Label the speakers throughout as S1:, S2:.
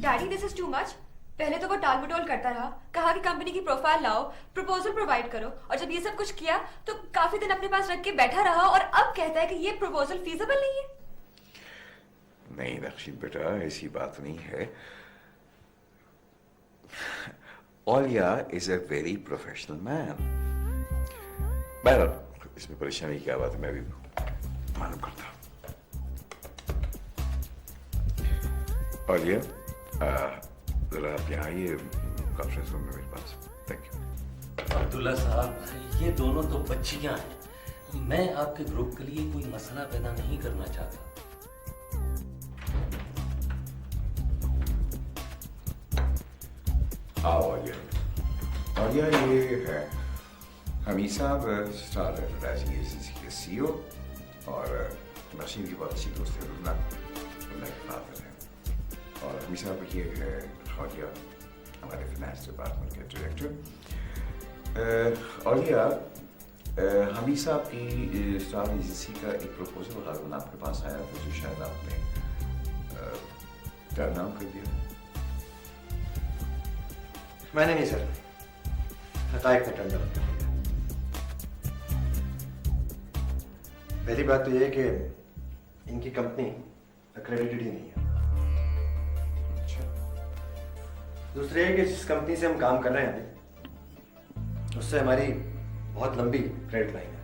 S1: Daddy this is too much. पहले तो वो टाल मटोल करता रहा, कहा कि कंपनी की प्रोफाइल लाओ, प्रपोजल प्रोवाइड करो, और जब ये सब कुछ किया तो काफी दिन अपने पास रख के बैठा रहा और अब कहता है कि ये प्रपोजल फीजिबल नहीं है।
S2: नहीं रशीद बेटा, ऐसी बात नहीं है। ओलिया is a very professional man. बहरहाल इसमें परेशानी की क्या बात है, मैं भी मालूम करता हूं। ओलिया, जरा आप यहाँ आइए कॉन्फ्रेंस रूम में मेरे पास। Thank you.
S3: अब्दुल्ला साहब, ये दोनों तो बच्चियां हैं। मैं आपके ग्रुप के लिए कोई मसला पैदा नहीं करना चाहता।
S2: आओ ओलिया। ओलिया, ये है हमीद साहब, स्टार एडवर्टाइजिंग एजेंसी के सीईओ, और नशीब की बहुत अच्छी दोस्त है रुना के फादर है। और हमीद साहब ये है ओलिया, हमारे फाइनेंस डिपार्टमेंट के डायरेक्टर। ओलिया, हमीद साहब की स्टार एजेंसी का एक प्रपोजल गालिबन आपके पास आया था, जो शायद आपने टर्न डाउन कर दिया।
S4: मैंने नहीं सर, हकायक ने टर्न डाउन कर दिया। पहली बात तो यह है कि इनकी कंपनी अक्रेडिटेड ही नहीं है।
S2: अच्छा।
S4: दूसरी है कि जिस कंपनी से हम काम कर रहे हैं अभी, उससे हमारी बहुत लंबी क्रेडिट लाइन है।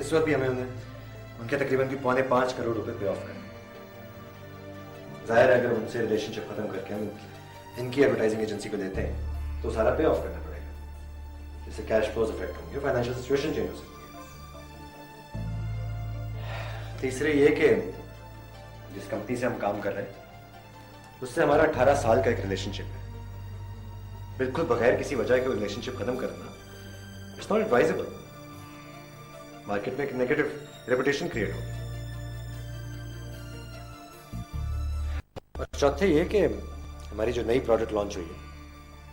S4: इस वक्त भी हमें उनके तकरीबन भी 4.25 करोड़ रुपए पे ऑफ करना है। जाहिर है अगर उनसे रिलेशनशिप खत्म करके हम इनकी एडवर्टाइजिंग एजेंसी को देते हैं तो सारा पे ऑफ करना पड़ेगा, जिससे कैश फ्लोज इफेक्ट होंगे, फाइनेंशियल सिचुएशन चेंज हो सकती है। तीसरे ये कि जिस कंपनी से हम काम कर रहे हैं उससे हमारा 18 साल का एक रिलेशनशिप है। बिल्कुल बगैर किसी वजह के रिलेशनशिप खत्म करना इट्स नॉट एडवाइजेबल। मार्केट में एक नेगेटिव रेपुटेशन क्रिएट होगी। और चौथे ये कि हमारी जो नई प्रोडक्ट लॉन्च हुई है,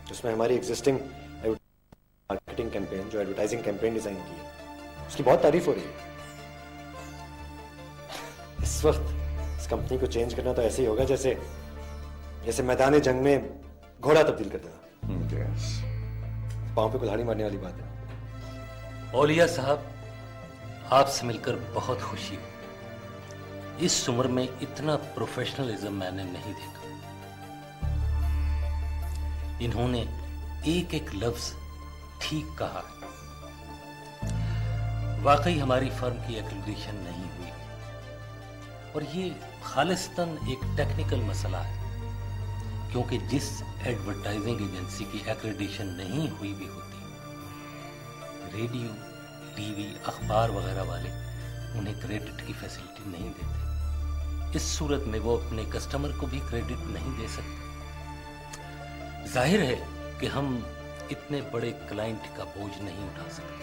S4: जिसमें हमारी एग्जिस्टिंग मार्केटिंग कैंपेन, जो एडवर्टाइजिंग कैंपेन डिजाइन की है, उसकी बहुत तारीफ हो रही है। इस वक्त इस कंपनी को चेंज करना तो ऐसे ही होगा जैसे मैदान जंग में घोड़ा तब्दील कर देना। पांव पे कुल्हाड़ी मारने वाली बात है।
S3: ओलिया साहब, आपसे मिलकर बहुत खुशी हुई। इस उम्र में इतना प्रोफेशनलिज्म मैंने नहीं देखा। इन्होंने एक एक लफ्ज ठीक कहा है। वाकई हमारी फर्म की एक्रेडिटेशन नहीं हुई, और ये खालिस्तन एक टेक्निकल मसला है, क्योंकि जिस एडवर्टाइजिंग एजेंसी की एक्रेडिटेशन नहीं हुई भी होती, रेडियो, टीवी, अखबार वगैरह वाले उन्हें क्रेडिट की फैसिलिटी नहीं देते। इस सूरत में वो अपने कस्टमर को भी क्रेडिट नहीं दे सकते। जाहिर है कि हम इतने बड़े क्लाइंट का बोझ नहीं उठा सकते।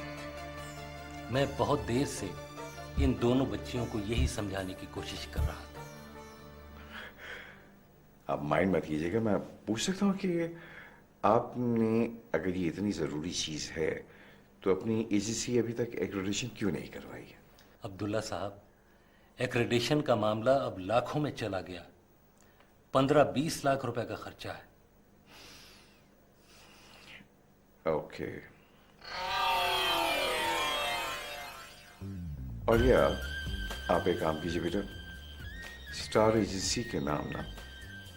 S3: मैं बहुत देर से इन दोनों बच्चियों को यही समझाने की कोशिश कर रहा था।
S2: आप माइंड मत कीजिएगा, मैं पूछ सकता हूँ कि आपने, अगर ये इतनी ज़रूरी चीज़ है, तो अपनी एजेंसी अभी तक एक्रेडिटेशन क्यों नहीं करवाई है?
S3: अब्दुल्ला साहब, एक्रेडिटेशन का मामला अब लाखों में चला गया। 15-20 लाख रुपए का खर्चा है।
S2: ओके। और ये आप एक काम कीजिए बेटा, स्टार एजेंसी के नाम ना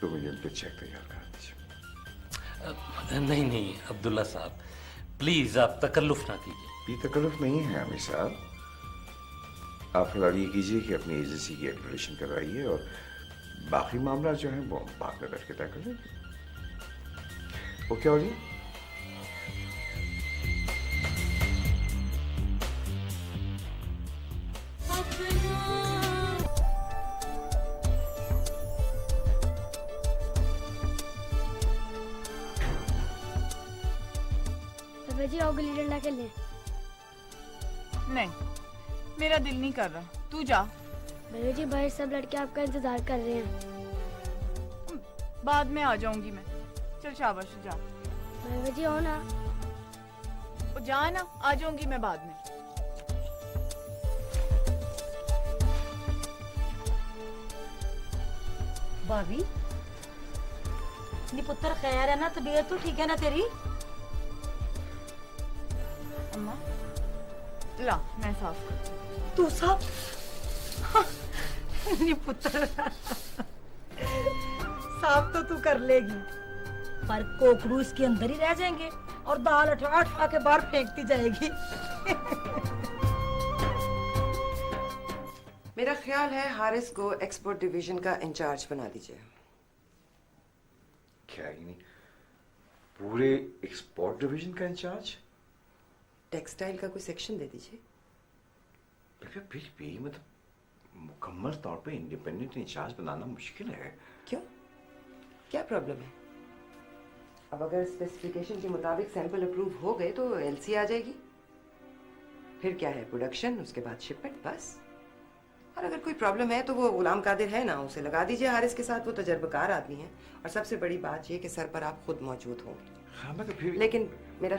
S2: 2 मिलियन पे चेक तैयार कर दीजिए।
S3: नहीं नहीं अब्दुल्ला साहब, प्लीज आप तकल्लुफ ना कीजिए।
S2: ये तकल्लुफ नहीं है अमीर साहब। आप फिलहाल ये कीजिए कि अपनी एजेंसी की एक्रेडिटेशन करवाइए, और बाकी मामला जो है वो बाद में बैठ के तय कर लेंगे। वो क्या हो गया?
S5: जी आओ गिल्ली डंडा खेलने।
S6: नहीं, मेरा दिल नहीं कर रहा, तू जा।
S5: भैया जी बाहर सब लड़के आपका इंतजार कर रहे हैं।
S6: बाद में आ जाऊंगी मैं। चल शाबाश, जा।
S5: भैया जी आओ ना।
S6: ओ जा ना, आ जाऊंगी मैं बाद में।
S7: भाभी, नी पुत्र खैर है ना, तबीयत तो ठीक है ना तेरी?
S6: अम्मा ला मैं साफ कर।
S7: तू सब नी पुत्र साफ तो तू कर लेगी, पर कोकड़ू इसके अंदर ही रह जाएंगे और दाल उठा उठा के बाहर फेंकती जाएगी।
S8: मेरा ख्याल है हारिस को एक्सपोर्ट डिवीजन का इंचार्ज बना दीजिए।
S2: क्या ही नहीं, पूरे एक्सपोर्ट डिवीजन का इंचार्ज?
S8: टेक्सटाइल का कोई सेक्शन दे दीजिए।
S2: फिर भी मतलब मुकम्मल तौर पे इंडिपेंडेंट इंचार्ज बनाना मुश्किल है।
S8: क्यों, क्या प्रॉब्लम है? अब अगर स्पेसिफिकेशन के मुताबिक सैंपल अप्रूव हो गए तो एलसी आ जाएगी, फिर क्या है, प्रोडक्शन, उसके बाद शिपमेंट, बस। और अगर कोई प्रॉब्लम है तो वो गुलाम कादिर है ना, उसे लगा दीजिए हारिस के साथ, वो तजर्बाकार आदमी है। और सबसे बड़ी बात ये कि सर पर आप खुद मौजूद हों।
S2: हाँ मगर फिर
S8: लेकिन मेरा